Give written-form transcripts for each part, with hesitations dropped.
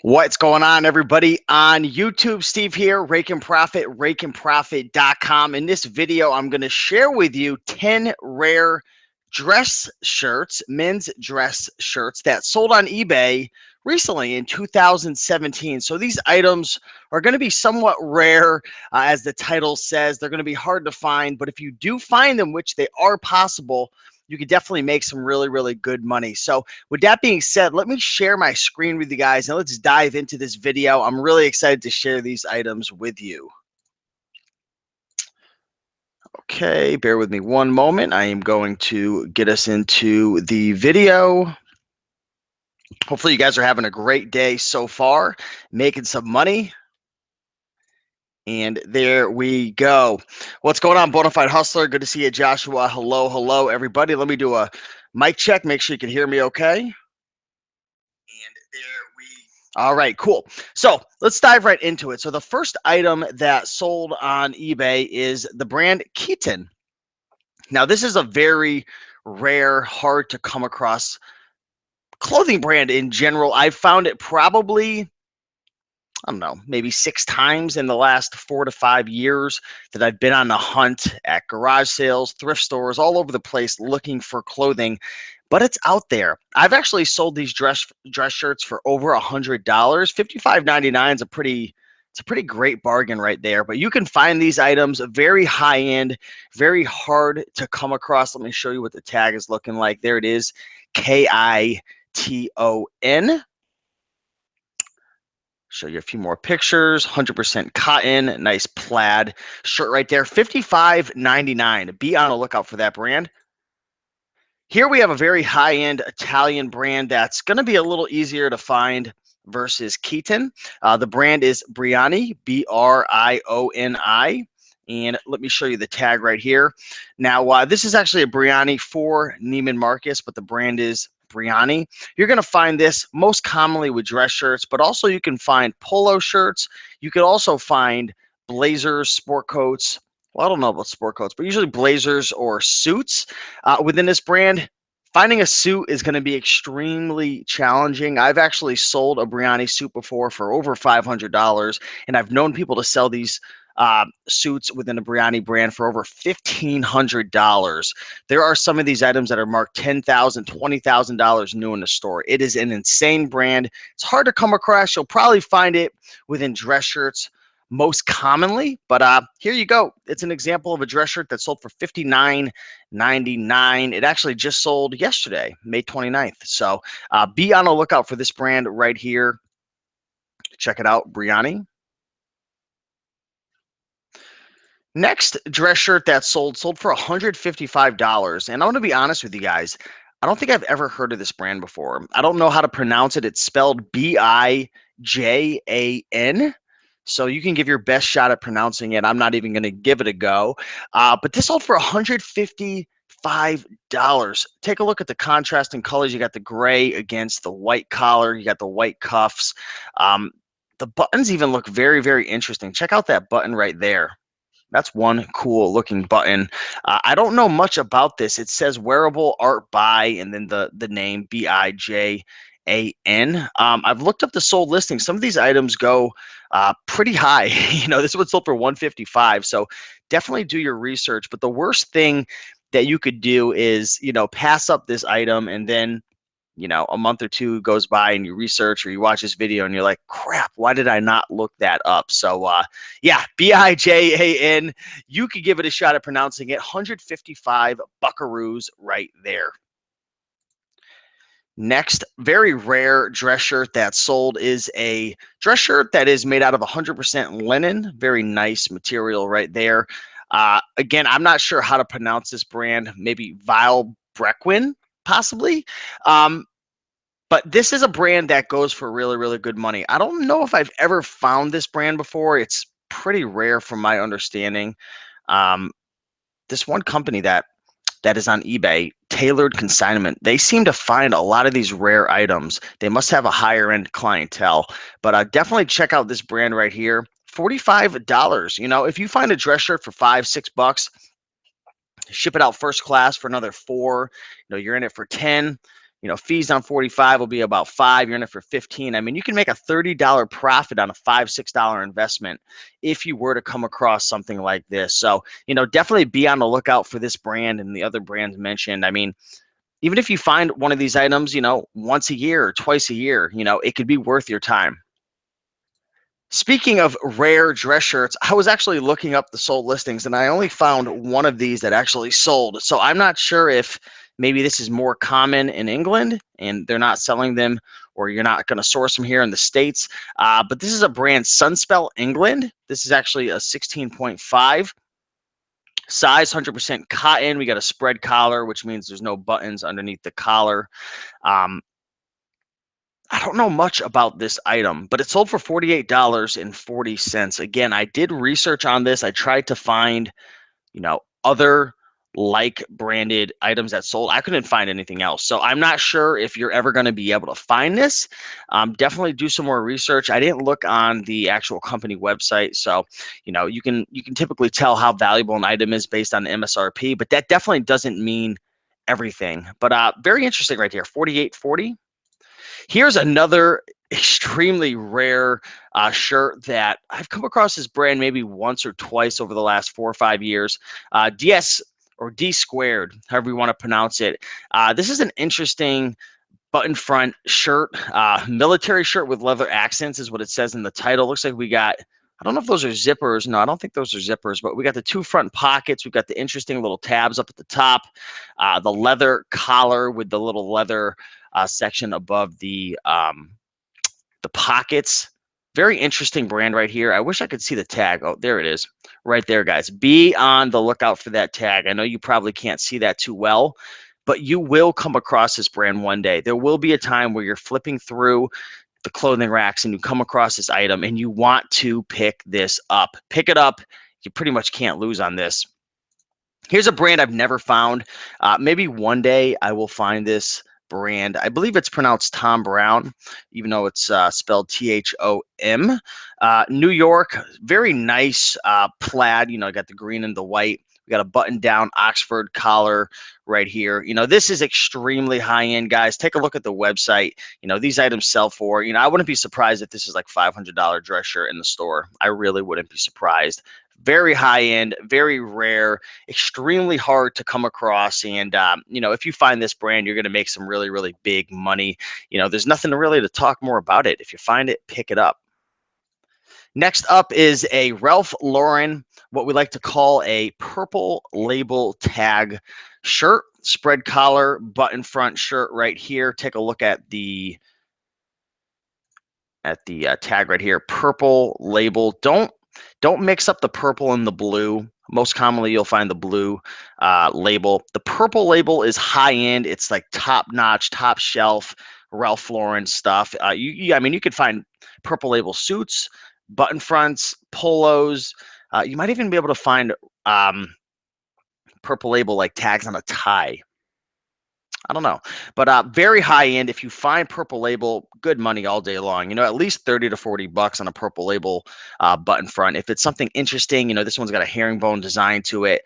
What's going on, everybody on YouTube? Steve here, Rake and Profit, rakeandprofit.com. In this video, I'm going to share with you 10 rare dress shirts, men's dress shirts that sold on eBay recently in 2017. So these items are going to be somewhat rare, as the title says. They're going to be hard to find, but if you do find them, which they are possible, you could definitely make some really, really good money. So with that being said, let me share my screen with you guys and let's dive into this video. I'm really excited to share these items with you. Okay, bear with me one moment. I am going to get us into the video. Hopefully you guys are having a great day so far, making some money. And there we go. What's going on, Bonafide Hustler? Good to see you, Joshua. Hello, hello, everybody. Let me do a mic check. Make sure you can hear me okay. And there we All right, cool. So let's dive right into it. So the first item that sold on eBay is the brand Keaton. Now, this is a very rare, hard to come across clothing brand in general. I've found it probably, I don't know, maybe 6 times in the last 4 to 5 years that I've been on a hunt at garage sales, thrift stores, all over the place looking for clothing, but it's out there. I've actually sold these dress shirts for over $100. $55.99 is a pretty great bargain right there. But you can find these items very high end, very hard to come across. Let me show you what the tag is looking like. There it is, KITON. Show you a few more pictures. 100% cotton, nice plaid shirt right there. $55.99. Be on the lookout for that brand. Here we have a very high-end Italian brand that's going to be a little easier to find versus Keaton. The brand is Brioni, Brioni. And let me show you the tag right here. Now, this is actually a Brioni for Neiman Marcus, but the brand is Brioni. You're going to find this most commonly with dress shirts, but also you can find polo shirts. You could also find blazers, sport coats. Well, I don't know about sport coats, but usually blazers or suits within this brand. Finding a suit is going to be extremely challenging. I've actually sold a Brioni suit before for over $500, and I've known people to sell these suits within the Brioni brand for over $1,500. There are some of these items that are marked $10,000, $20,000 new in the store. It is an insane brand. It's hard to come across. You'll probably find it within dress shirts most commonly, but here you go. It's an example of a dress shirt that sold for $59.99. It actually just sold yesterday, May 29th. So be on the lookout for this brand right here. Check it out, Brioni. Next dress shirt that sold for $155. And I want to be honest with you guys. I don't think I've ever heard of this brand before. I don't know how to pronounce it. It's spelled Bijan. So you can give your best shot at pronouncing it. I'm not even going to give it a go. But this sold for $155. Take a look at the contrasting colors. You got the gray against the white collar. You got the white cuffs. The buttons even look very, very interesting. Check out that button right there. That's one cool looking button. I don't know much about this. It says wearable art by and then the name Bijan. I've looked up the sold listing. Some of these items go pretty high. This one sold for $155. So definitely do your research. But the worst thing that you could do is, pass up this item and then a month or two goes by and you research or you watch this video and you're like, crap, why did I not look that up? So yeah, Bijan, you could give it a shot at pronouncing it. 155 buckaroos right there. Next, very rare dress shirt that sold is a dress shirt that is made out of 100% linen. Very nice material right there. Again, I'm not sure how to pronounce this brand. Maybe Vile Brequin, possibly. But this is a brand that goes for really, really good money. I don't know if I've ever found this brand before. It's pretty rare from my understanding. This one company that is on eBay, Tailored Consignment, they seem to find a lot of these rare items. They must have a higher end clientele, but definitely check out this brand right here. $45. If you find a dress shirt for $5-6, ship it out first class for another $4. You're in it for 10. Fees on 45 will be about 5. You're in it for 15. I mean, you can make a $30 profit on a $5, $6 investment if you were to come across something like this. So, definitely be on the lookout for this brand and the other brands mentioned. I mean, even if you find one of these items, once a year or twice a year, it could be worth your time. Speaking of rare dress shirts, I was actually looking up the sold listings and I only found one of these that actually sold. So I'm not sure if maybe this is more common in England and they're not selling them, or you're not going to source them here in the States. But this is a brand, Sunspell England. This is actually a 16.5 size, 100% cotton. We got a spread collar, which means there's no buttons underneath the collar. Um, I don't know much about this item, but it sold for $48.40. Again, I did research on this. I tried to find, other like branded items that sold. I couldn't find anything else. So I'm not sure if you're ever going to be able to find this. Definitely do some more research. I didn't look on the actual company website. So, you can typically tell how valuable an item is based on the MSRP, but that definitely doesn't mean everything. But very interesting right here, 48.40. Here's another extremely rare shirt that I've come across this brand maybe once or twice over the last 4 or 5 years. DS or D squared, however you want to pronounce it. This is an interesting button front shirt, military shirt with leather accents is what it says in the title. Looks like we got, I don't know if those are zippers. No, I don't think those are zippers, but we got the 2 front pockets. We've got the interesting little tabs up at the top, the leather collar with the little leather section above the pockets. Very interesting brand right here. I wish I could see the tag. Oh, there it is. Right there, guys. Be on the lookout for that tag. I know you probably can't see that too well, but you will come across this brand one day. There will be a time where you're flipping through the clothing racks and you come across this item and you want to pick this up. Pick it up. You pretty much can't lose on this. Here's a brand I've never found. Maybe one day I will find this brand. I believe it's pronounced Tom Brown, even though it's spelled Thom. New York, very nice plaid. Got the green and the white. We got a button down Oxford collar right here. This is extremely high end, guys. Take a look at the website. These items sell for, I wouldn't be surprised if this is like $500 dress shirt in the store. I really wouldn't be surprised. Very high end, very rare, extremely hard to come across. And, if you find this brand, you're going to make some really, really big money. There's nothing really to talk more about it. If you find it, pick it up. Next up is a Ralph Lauren, what we like to call a purple label tag shirt, spread collar, button front shirt right here. Take a look at the tag right here, purple label. Don't mix up the purple and the blue. Most commonly, you'll find the blue label. The purple label is high end. It's like top notch, top shelf Ralph Lauren stuff. I mean, you could find purple label suits, button fronts, polos. You might even be able to find purple label like tags on a tie. I don't know, but very high end. If you find purple label, good money all day long. At least 30 to 40 bucks on a purple label button front. If it's something interesting, this one's got a herringbone design to it.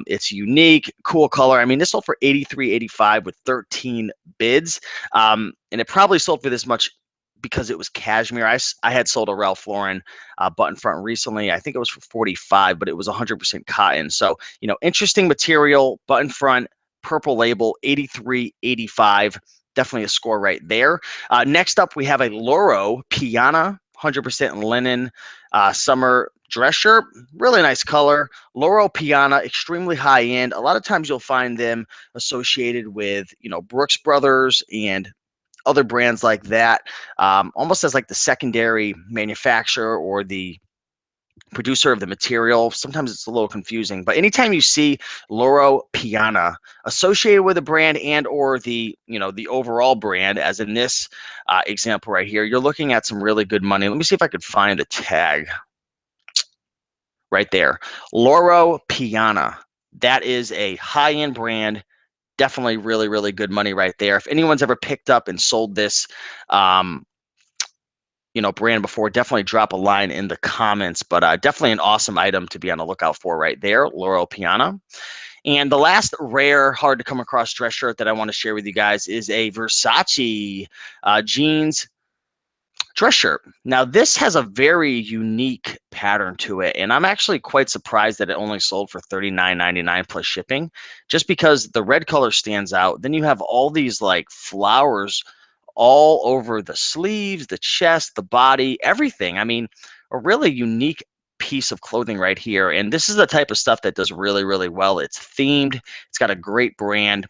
It's unique, cool color. I mean, this sold for $83.85 with 13 bids, and it probably sold for this much because it was cashmere. I had sold a Ralph Lauren button front recently. I think it was for 45, but it was 100% cotton. So, interesting material, button front, purple label, 83.85. Definitely a score right there. Next up, we have a Loro Piana, 100% linen summer dress shirt. Really nice color. Loro Piana, extremely high end. A lot of times you'll find them associated with, Brooks Brothers and other brands like that, almost as like the secondary manufacturer or the producer of the material. Sometimes it's a little confusing, but anytime you see Loro Piana associated with a brand and or the overall brand, as in this example right here, you're looking at some really good money. Let me see if I could find the tag right there. Loro Piana. That is a high-end brand. Definitely really, really good money right there. If anyone's ever picked up and sold this brand before, definitely drop a line in the comments. But definitely an awesome item to be on the lookout for right there, Loro Piana. And the last rare, hard to come across dress shirt that I want to share with you guys is a Versace jeans dress shirt. Now, this has a very unique pattern to it, and I'm actually quite surprised that it only sold for $39.99 plus shipping, just because the red color stands out. Then you have all these like flowers all over the sleeves, the chest, the body, everything. I mean, a really unique piece of clothing right here. And this is the type of stuff that does really, really well. It's themed, it's got a great brand.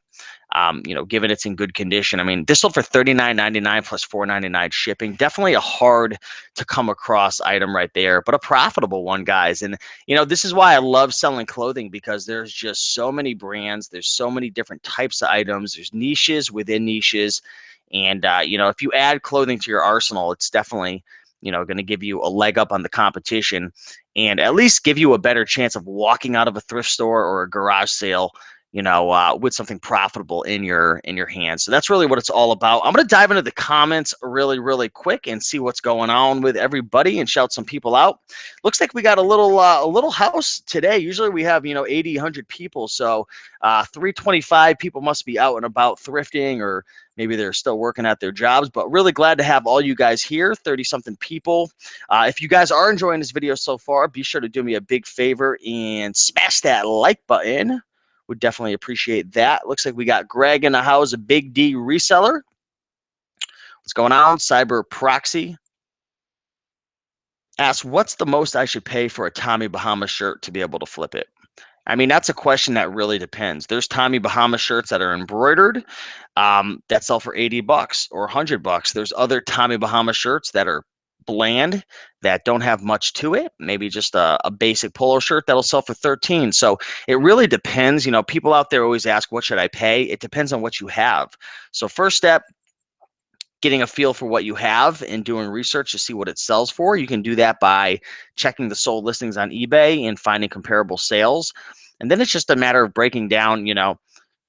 Given it's in good condition. I mean, this sold for $39.99 plus $4.99 shipping. Definitely a hard to come across item right there, but a profitable one, guys. And this is why I love selling clothing, because there's just so many brands. There's so many different types of items. There's niches within niches. And if you add clothing to your arsenal, it's definitely going to give you a leg up on the competition, and at least give you a better chance of walking out of a thrift store or a garage sale with something profitable in your hands. So that's really what it's all about. I'm going to dive into the comments really, really quick and see what's going on with everybody and shout some people out. Looks like we got a little house today. Usually we have 80, 100 people. So 325 people must be out and about thrifting, or maybe they're still working at their jobs. But really glad to have all you guys here, 30 something people. If you guys are enjoying this video so far, be sure to do me a big favor and smash that like button. Would definitely appreciate that. Looks like we got Greg in the house, a Big D reseller. What's going on? Cyber Proxy asks, what's the most I should pay for a Tommy Bahama shirt to be able to flip it? I mean, that's a question that really depends. There's Tommy Bahama shirts that are embroidered that sell for 80 bucks or 100 bucks. There's other Tommy Bahama shirts that are bland, that don't have much to it, maybe just a basic polo shirt that'll sell for 13. So it really depends. People out there always ask, what should I pay? It depends on what you have. So first step, getting a feel for what you have and doing research to see what it sells for. You can do that by checking the sold listings on eBay and finding comparable sales. And then it's just a matter of breaking down,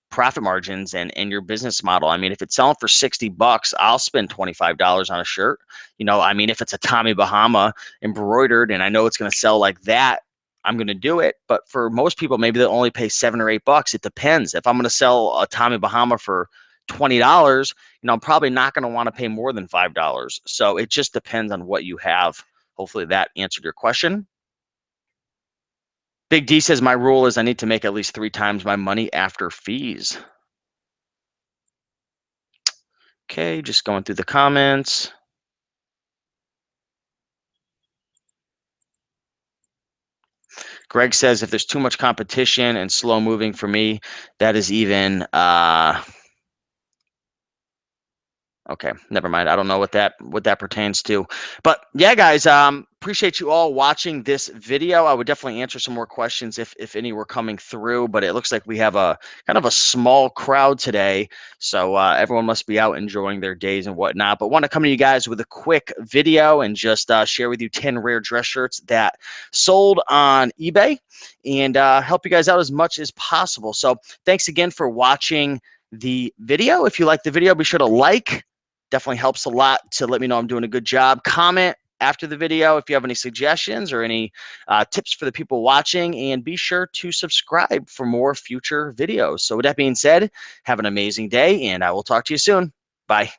profit margins and your business model. I mean, if it's selling for 60 bucks, I'll spend $25 on a shirt. I mean, if it's a Tommy Bahama embroidered and I know it's going to sell like that, I'm going to do it. But for most people, maybe they'll only pay 7 or 8 bucks. It depends. If I'm going to sell a Tommy Bahama for $20, I'm probably not going to want to pay more than $5. So it just depends on what you have. Hopefully that answered your question. Big D says, my rule is I need to make at least 3 times my money after fees. Okay, just going through the comments. Greg says, if there's too much competition and slow moving for me, that is even okay, never mind. I don't know what that pertains to. But yeah, guys, appreciate you all watching this video. I would definitely answer some more questions if any were coming through, but it looks like we have a kind of a small crowd today. So everyone must be out enjoying their days and whatnot. But want to come to you guys with a quick video and just share with you 10 rare dress shirts that sold on eBay, and help you guys out as much as possible. So thanks again for watching the video. If you like the video, be sure to like. Definitely helps a lot to let me know I'm doing a good job. Comment after the video if you have any suggestions or any tips for the people watching, and be sure to subscribe for more future videos. So with that being said, have an amazing day, and I will talk to you soon. Bye.